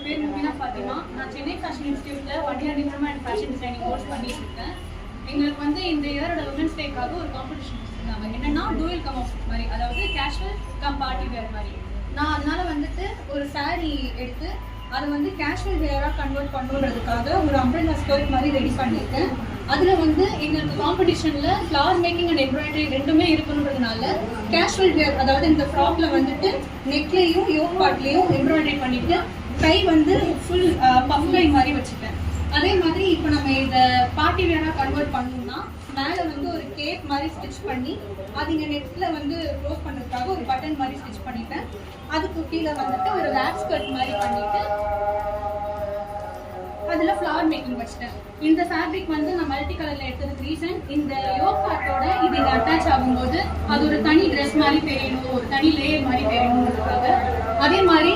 பேர் முபினா ஃபாத்திமா. நான் சென்னை ஃபேஷன் இன்ஸ்டியூட்ல 1 year diploma and fashion designing course பண்ணிட்டு இருக்கேன். எங்களுக்கு வந்து இந்த இயரோட உமன்ஸ் டேக்காக ஒரு காம்படிஷன் வச்சிருந்தாங்க. என்னன்னா டூயல் கம் அவுட்ஃபிட் மாதிரி, அதாவது கேஷுவல் கம் பார்ட்டி வேர் மாதிரி. நான் அதனால வந்துட்டு ஒரு சாரீ எடுத்து அதை வந்து கேஷுவல் வேராக கன்வெர்ட் பண்ணுறதுக்காக ஒரு அம்ப்ரெல்லா ஸ்கர்ட் மாதிரி ரெடி பண்ணியிருக்கேன். அதில் வந்து எங்களுக்கு காம்படிஷனில் ஃப்ளவர் மேக்கிங் அண்ட் எம்ப்ராய்டரி ரெண்டுமே இருக்கணுன்றதுனால கேஷுவல் வேர், அதாவது இந்த ஃப்ராக்ல வந்துட்டு நெக்லேயும் யோக் பார்ட்லேயும் எம்ப்ராய்டரி பண்ணிட்டு கை வந்து ஃபுல் பஃப் கை மாதிரி வச்சுட்டேன். அதே மாதிரி இப்போ நம்ம இதை பார்ட்டி வேராக கன்வெர்ட் பண்ணணும்னா மேலே வந்து ஒரு கேப் மாதிரி ஸ்டிச் பண்ணி அது இங்கே நெட்டில் வந்து க்ளோஸ் பண்ணுறதுக்காக ஒரு பட்டன் மாதிரி ஸ்டிச் பண்ணிட்டேன். அதுக்கு கீழே வந்துட்டு ஒரு ரேப் ஸ்கர்ட் மாதிரி பண்ணிட்டு அதில் ஃப்ளவர் மேக்கிங் வச்சுட்டேன். இந்த ஃபேப்ரிக் வந்து நான் மல்டி கலரில் எடுத்ததுக்கு ரீசன், இந்த யோக் பார்ட்டோட இது இங்கே அட்டாச் ஆகும்போது அது ஒரு தனி ட்ரெஸ் மாதிரி தெரியணும், ஒரு தனி லேயர் மாதிரி தெரியணுன்றதுக்காக. அதே மாதிரி